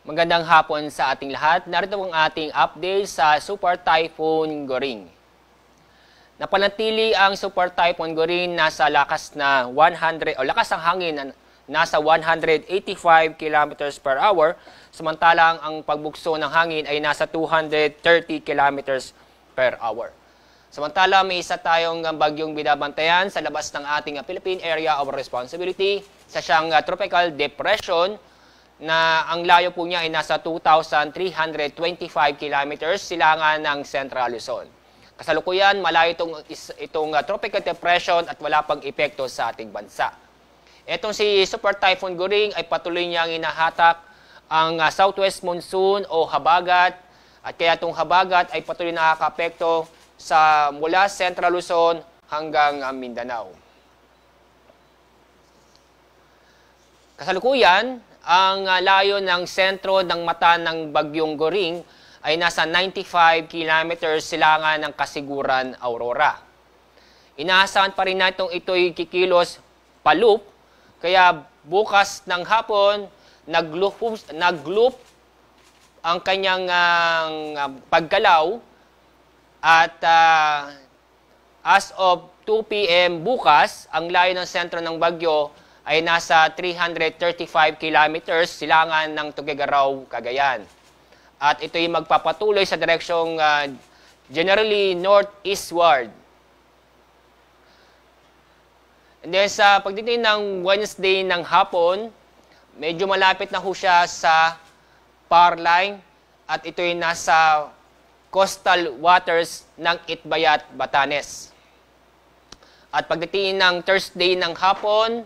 Magandang hapon sa ating lahat. Narito ang ating update sa Super Typhoon Goring. Napanatili ang Super Typhoon Goring nasa lakas na 100 o lakas ng hangin na nasa 185 kilometers per hour, samantalang ang pagbukso ng hangin ay nasa 230 kilometers per hour. Samantala, may isa tayong bagyong binabantayan sa labas ng ating Philippine Area of Responsibility sa siyang tropical depression na ang layo po niya ay nasa 2,325 kilometers silangan ng Central Luzon. Kasalukuyan, malayo itong tropical depression at wala pang epekto sa ating bansa. Itong si Super Typhoon Goring ay patuloy niyang inahatak ang southwest monsoon o habagat, at kaya itong habagat ay patuloy nakaka-apekto sa mula Central Luzon hanggang Mindanao. Kasalukuyan, ang layo ng sentro ng mata ng Bagyong Goring ay nasa 95 kilometers silangan ng Kasiguran, Aurora. Inaasahan pa rin natin ito'y kikilos pa-loop, kaya bukas ng hapon, nag-loop ang kanyang paggalaw at as of 2 p.m. bukas, ang layo ng sentro ng bagyo ay nasa 335 kilometers silangan ng Tuguegarao, Cagayan. At ito'y magpapatuloy sa direksyong generally northeastward. And then sa pagdating ng Wednesday ng hapon, medyo malapit na ho siya sa power line at ito'y nasa coastal waters ng Itbayat, Batanes. At pagdating ng Thursday ng hapon,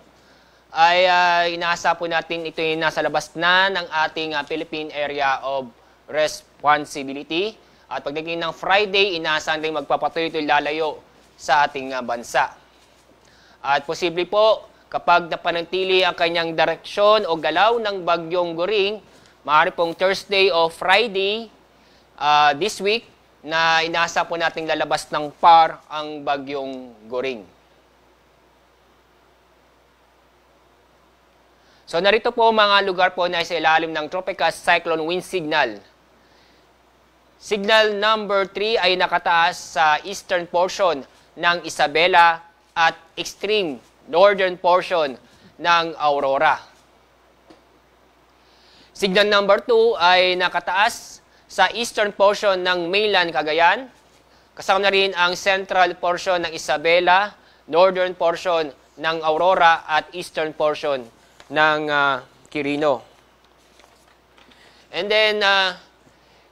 ay inaasa po natin ito yung nasa labas na ng ating Philippine Area of Responsibility. At pagdating ng Friday, inaasahan rin magpapatuloy ito lalayo sa ating bansa. At posible po, kapag napanatili ang kanyang direksyon o galaw ng Bagyong Goring, maaari pong Thursday o Friday this week na inaasa po natin lalabas ng PAR ang Bagyong Goring. So narito po mga lugar po na sa ilalim ng Tropical Cyclone Wind Signal. Signal number 3 ay nakataas sa eastern portion ng Isabela at extreme northern portion ng Aurora. Signal number 2 ay nakataas sa eastern portion ng mainland Cagayan. Kasama na rin ang central portion ng Isabela, northern portion ng Aurora at eastern portion ng Quirino. And then,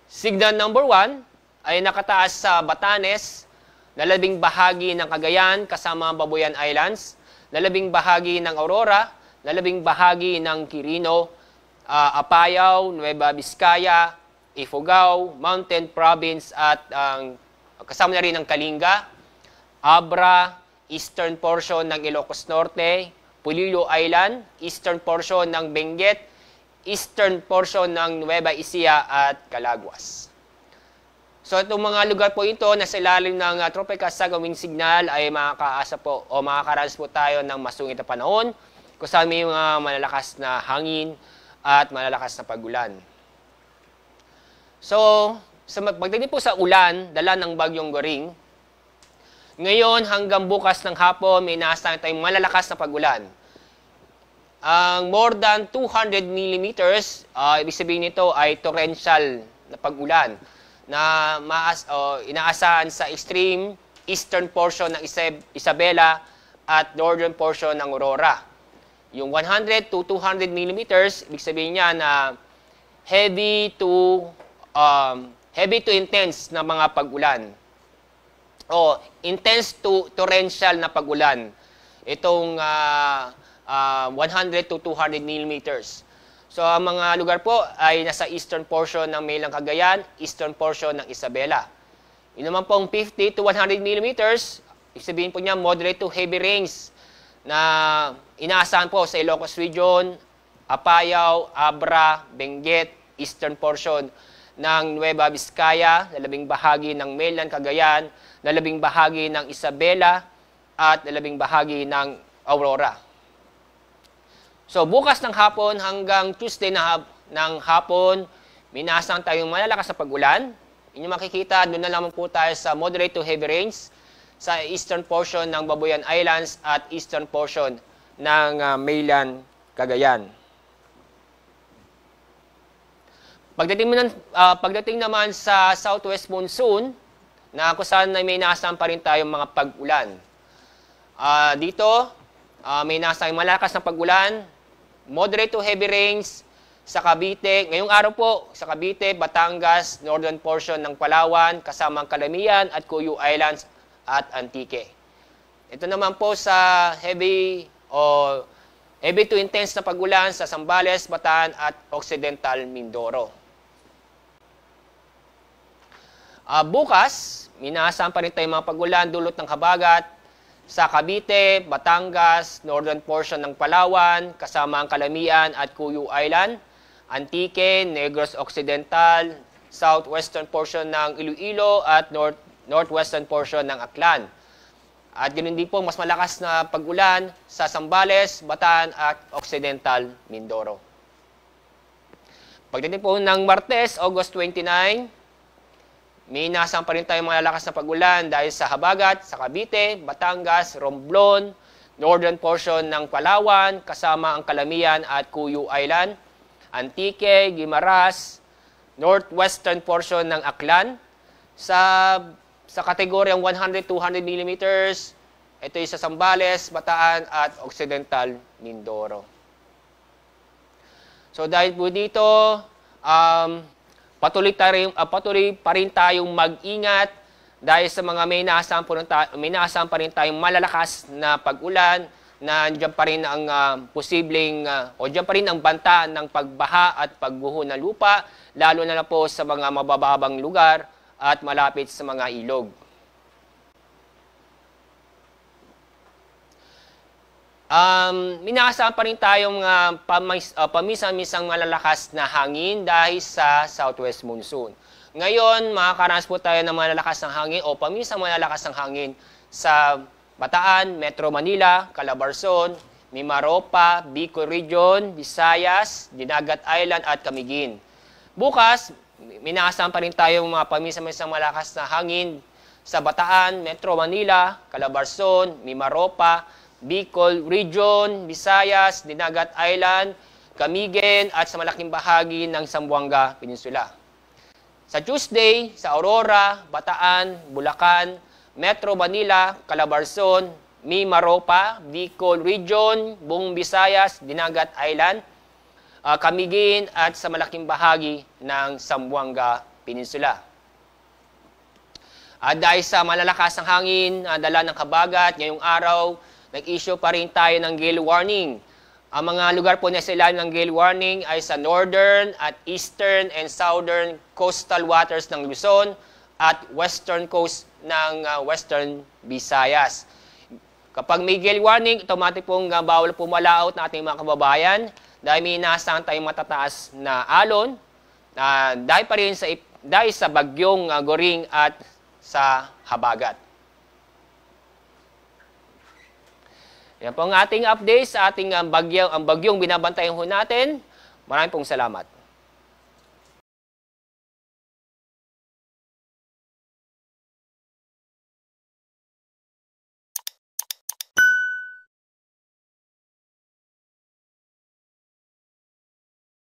signal number 1 ay nakataas sa Batanes, lalabing bahagi ng Cagayan kasama ang Babuyan Islands, lalabing bahagi ng Aurora, lalabing bahagi ng Quirino, Apayao, Nueva Vizcaya, Ifugao, Mountain Province at kasama na rin ang Kalinga, Abra, eastern portion ng Ilocos Norte, Pulilo Island, eastern portion ng Benguet, eastern portion ng Nueva Ecija at Calaguas. So itong mga lugar po ito na sa ilalim ng Tropical Cyclone Wind Signal ay makakaasa po o makakaranas po tayo ng masungit na panahon kung saan may mga malalakas na hangin at malalakas na pagulan. So, pagdating po sa ulan, dala ng Bagyong Goring, ngayon hanggang bukas ng hapon, may inaasahan tayong malalakas na pagulan. Ang more than 200 millimeters, ibig sabihin nito ay torrential na pagulan na inaasahan sa extreme eastern portion ng Isabela at northern portion ng Aurora. Yung 100 to 200 millimeters, ibig sabihin niya na heavy to intense na mga pagulan. O intense to torrential na pagulan. Itong 100 to 200 millimeters. So ang mga lugar po ay nasa eastern portion ng mainland Cagayan, eastern portion ng Isabela. Yun naman pong 50 to 100 millimeters, ibig sabihin po niya moderate to heavy rains na inaasahan po sa Ilocos Region, Apayao, Abra, Benguet, eastern portion ng Nueva Vizcaya, lalabing bahagi ng mainland Cagayan, lalabing bahagi ng Isabela, at lalabing bahagi ng Aurora. So bukas ng hapon hanggang Tuesday na ng hapon, minasang tayong malalakas na pag-ulan. Inyo makikita, doon na lamang po tayo sa moderate to heavy rains sa eastern portion ng Babuyan Islands at eastern portion ng mainland Cagayan. Pagdating naman sa southwest monsoon, na kung saan may inaasam pa rin tayong mga pag-ulan. Dito, may inaasam malakas na pag-ulan, moderate to heavy rains sa Cavite. Ngayong araw po, sa Cavite, Batangas, northern portion ng Palawan, kasamang Calamian at Cuyo Islands at Antique. Ito naman po sa heavy to intense na pag-ulan sa Zambales, Bataan at Occidental Mindoro. Bukas, minaasahan pa rin tayong mga pag-ulan dulot ng habagat sa Cavite, Batangas, northern portion ng Palawan, kasama ang Calamian at Cuyo Island, Antique, Negros Occidental, southwestern portion ng Iloilo at northwestern portion ng Aklan. At ganoon din po, mas malakas na pag-ulan sa Zambales, Bataan at Occidental Mindoro. Pagdating po ng Martes, August 29, may inaasam pa rin tayong malalakas na pag-ulan dahil sa habagat sa Cavite, Batangas, Romblon, northern portion ng Palawan, kasama ang Calamian at Cuyo Island, Antique, Guimaras, northwestern portion ng Aklan. Sa kategoryang 100-200 mm, ito ay sa Zambales, Bataan at Occidental Mindoro. So dahil po dito, patuloy pa rin tayong mag-ingat dahil sa mga may inaasam pa rin tayong malalakas na pag-ulan na diyan pa rin ang diyan pa rin ang banta ng pagbaha at pagguho ng lupa, lalo na po sa mga mabababang lugar at malapit sa mga ilog. Minaasahan pa rin tayong paminsan-minsang malalakas na hangin dahil sa southwest monsoon. Ngayon, makakaranas po tayo ng malalakas ng hangin o paminsan malalakas ng hangin sa Bataan, Metro Manila, Calabarzon, Mimaropa, Bicol Region, Visayas, Dinagat Island at Camiguin. Bukas, minaasahan pa rin tayong mga paminsan-minsang malakas na hangin sa Bataan, Metro Manila, Calabarzon, Mimaropa, Bicol Region, Visayas, Dinagat Island, Camiguin at sa malaking bahagi ng Zamboanga Peninsula. Sa Tuesday, sa Aurora, Bataan, Bulacan, Metro Manila, Calabarzon, Mimaropa, Bicol Region, buong Visayas, Dinagat Island, Camiguin at sa malaking bahagi ng Zamboanga Peninsula. Dahil sa malalakas ng hangin, dala ng habagat, ngayong araw, nag-issue pa rin tayo ng gale warning. Ang mga lugar po na sa ilalim ng gale warning ay sa northern at eastern and southern coastal waters ng Luzon at western coast ng western Visayas. Kapag may gale warning, automatic pong bawal pumalaot na ating mga kababayan dahil may inaasahan tayong matataas na alon dahil sa bagyong Goring at sa habagat. Yan po ang ating update sa ating bagyong binabantayan ho natin. Maraming pong salamat.